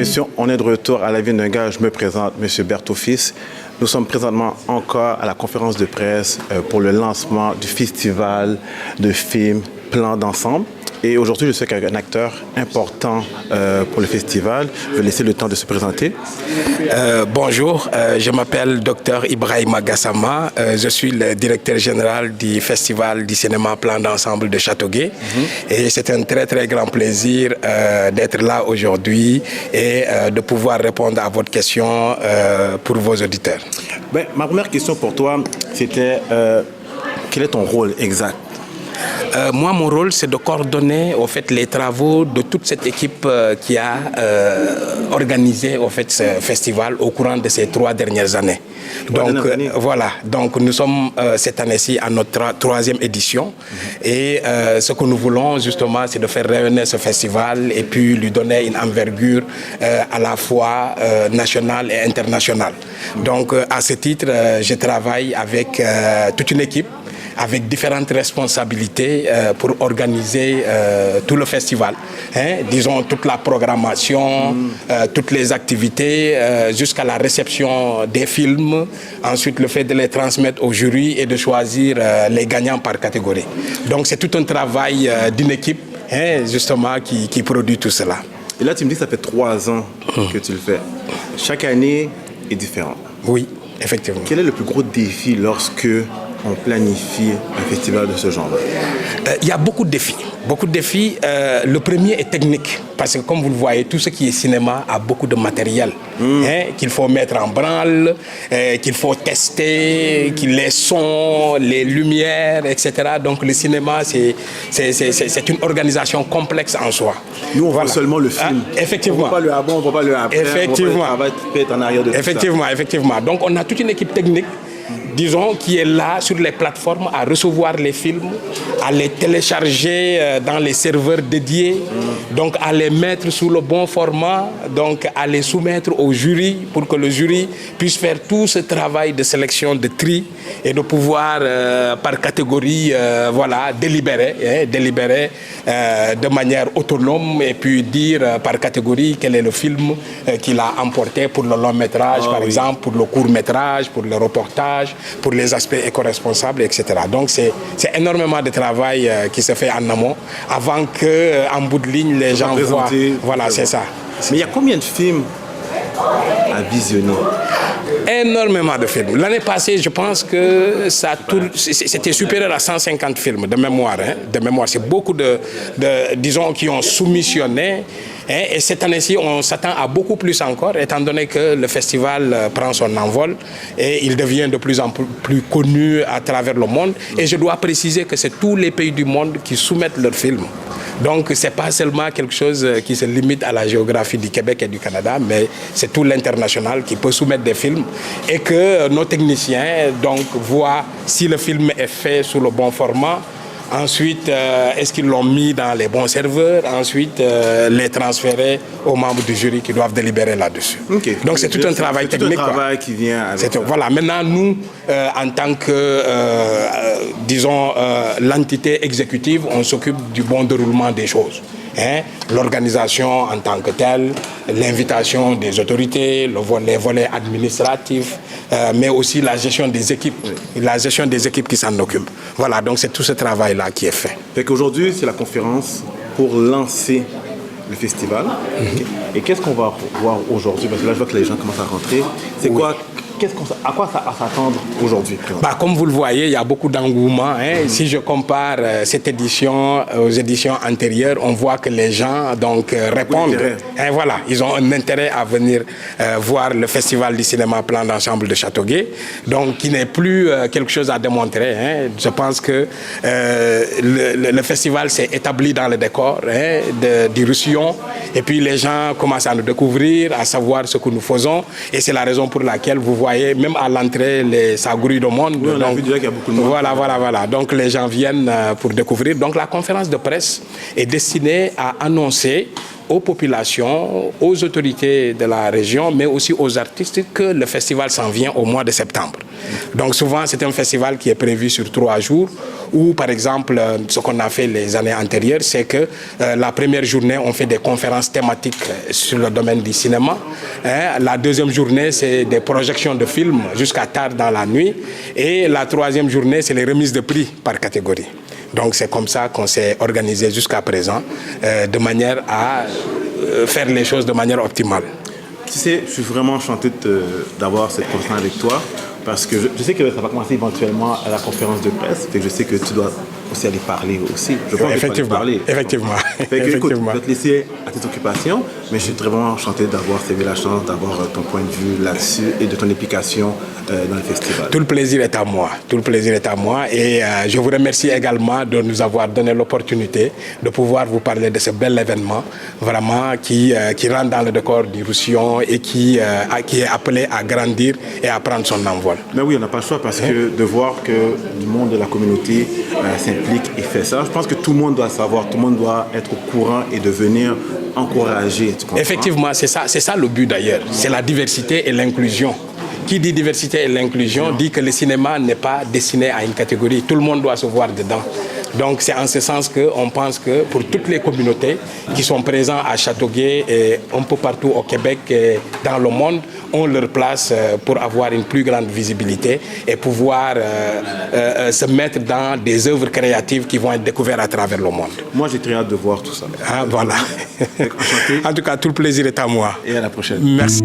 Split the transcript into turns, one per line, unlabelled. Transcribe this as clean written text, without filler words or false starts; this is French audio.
l'émission, on est de retour à la vie d'un gars. Je me présente, M. Berthaud Fils. Nous sommes présentement encore à la conférence de presse pour le lancement du festival de films Plan d'ensemble. Et aujourd'hui, je suis avec un acteur important pour le festival. Je vais laisser le temps de se présenter.
Bonjour, je m'appelle Dr Ibrahima Gassama. Je suis le directeur général du Festival du cinéma Plan d'ensemble de Châteauguay. Et c'est un très très grand plaisir d'être là aujourd'hui et de pouvoir répondre à votre question pour vos auditeurs.
Ben, ma première question pour toi, c'était quel est ton rôle exact?
Moi, mon rôle, c'est de coordonner au fait, les travaux de toute cette équipe qui a organisé au fait, ce festival au courant de ces 3 dernières années. Donc, voilà. Donc, nous sommes cette année-ci à notre 3e édition. Et ce que nous voulons, justement, c'est de faire rayonner ce festival et puis lui donner une envergure à la fois nationale et internationale. Donc, à ce titre, je travaille avec toute une équipe, avec différentes responsabilités pour organiser tout le festival. Disons, toute la programmation, toutes les activités, jusqu'à la réception des films. Ensuite, le fait de les transmettre au jury et de choisir les gagnants par catégorie. Donc, c'est tout un travail d'une équipe, justement, qui produit tout cela.
Et là, tu me dis que ça fait 3 ans que tu le fais. Chaque année est différente.
Oui, effectivement.
Quel est le plus gros défi lorsque on planifie un festival de ce genre?
Il y a beaucoup de défis. Beaucoup de défis. Le premier est technique. Parce que comme vous le voyez, tout ce qui est cinéma a beaucoup de matériel qu'il faut mettre en branle, qu'il faut tester, les sons, les lumières, etc. Donc le cinéma, c'est une organisation complexe en soi.
Nous, on voit seulement le film.
Effectivement.
On ne voit pas le avant, on ne voit pas le après.
Effectivement.
On va être en arrière de tout ça.
Effectivement. Donc on a toute une équipe technique, disons, qui est là sur les plateformes à recevoir les films, à les télécharger dans les serveurs dédiés, donc à les mettre sous le bon format, donc à les soumettre au jury pour que le jury puisse faire tout ce travail de sélection, de tri et de pouvoir par catégorie délibérer de manière autonome et puis dire par catégorie quel est le film qu'il a emporté pour le long métrage, par exemple, pour le court métrage, pour le reportage, pour les aspects éco-responsables, etc. Donc c'est énormément de travail qui se fait en amont avant qu'en bout de ligne les gens voient. Voilà, c'est ça.
Mais il y a combien de films à visionner?
Énormément de films. L'année passée, je pense que c'était supérieur à 150 films de mémoire. De mémoire, c'est beaucoup disons, qui ont soumissionné. Et cette année-ci, on s'attend à beaucoup plus encore, étant donné que le festival prend son envol et il devient de plus en plus connu à travers le monde. Et je dois préciser que c'est tous les pays du monde qui soumettent leurs films. Donc, ce n'est pas seulement quelque chose qui se limite à la géographie du Québec et du Canada, mais c'est tout l'international qui peut soumettre des films et que nos techniciens donc, voient si le film est fait sous le bon format. Ensuite, est-ce qu'ils l'ont mis dans les bons serveurs? Ensuite, les transférer aux membres du jury qui doivent délibérer là-dessus.
Okay.
Donc, c'est tout un travail technique.
C'est tout un travail qui vient avec ça.
Voilà. Maintenant, nous, en tant que, disons, l'entité exécutive, on s'occupe du bon déroulement des choses. L'organisation en tant que telle, l'invitation des autorités, les volets administratifs, mais aussi la gestion des équipes, qui s'en occupent. Voilà, donc c'est tout ce travail-là qui est fait.
Fait qu'aujourd'hui, c'est la conférence pour lancer le festival. Okay. Et qu'est-ce qu'on va voir aujourd'hui? Parce que là, je vois que les gens commencent à rentrer. C'est quoi? À quoi ça s'attendre aujourd'hui?
Comme vous le voyez, il y a beaucoup d'engouement. Si je compare cette édition aux éditions antérieures, on voit que les gens donc, répondent. Voilà, ils ont un intérêt à venir voir le Festival du cinéma Plan d'ensemble de Châteauguay, donc qui n'est plus quelque chose à démontrer. Je pense que le festival s'est établi dans le décor du Roussillon, et puis les gens commencent à nous découvrir, à savoir ce que nous faisons, et c'est la raison pour laquelle vous voyez même à l'entrée, ça grouille de monde.
Oui, on a vu déjà qu'il y a beaucoup de monde.
Voilà. Donc les gens viennent pour découvrir. Donc la conférence de presse est destinée à annoncer aux populations, aux autorités de la région, mais aussi aux artistes que le festival s'en vient au mois de septembre. Donc souvent, c'est un festival qui est prévu sur 3 jours, où par exemple, ce qu'on a fait les années antérieures, c'est que la première journée, on fait des conférences thématiques sur le domaine du cinéma. La deuxième journée, c'est des projections de films jusqu'à tard dans la nuit. Et la troisième journée, c'est les remises de prix par catégorie. Donc c'est comme ça qu'on s'est organisé jusqu'à présent, de manière à faire les choses de manière optimale.
Tu sais, je suis vraiment enchanté d'avoir cette conversation avec toi, parce que je sais que ça va commencer éventuellement à la conférence de presse, et que je sais que tu dois aussi aller parler aussi. Je pense
Effectivement,
parler.
effectivement.
Fait que, écoute, je vais te laisser à tes occupations, mais je suis vraiment enchanté d'avoir eu la chance d'avoir ton point de vue là-dessus et de ton implication dans le festival.
Tout le plaisir est à moi. Tout le plaisir est à moi. Et je vous remercie également de nous avoir donné l'opportunité de pouvoir vous parler de ce bel événement, vraiment qui rentre dans le décor du Roussillon et qui est appelé à grandir et à prendre son envol.
Mais oui, on n'a pas le choix, parce que de voir que le monde de la communauté s'implique et fait ça, je pense que tout le monde doit savoir, tout le monde doit être au courant et de venir encourager.
Effectivement, c'est ça le but d'ailleurs. C'est la diversité et l'inclusion. Qui dit diversité et l'inclusion dit que le cinéma n'est pas destiné à une catégorie. Tout le monde doit se voir dedans. Donc c'est en ce sens qu'on pense que pour toutes les communautés qui sont présentes à Châteauguay et un peu partout au Québec et dans le monde ont leur place pour avoir une plus grande visibilité et pouvoir se mettre dans des œuvres créatives qui vont être découvertes à travers le monde.
Moi, j'ai très hâte de voir tout ça.
Ah, voilà. En tout cas, tout le plaisir est à moi.
Et à la prochaine.
Merci.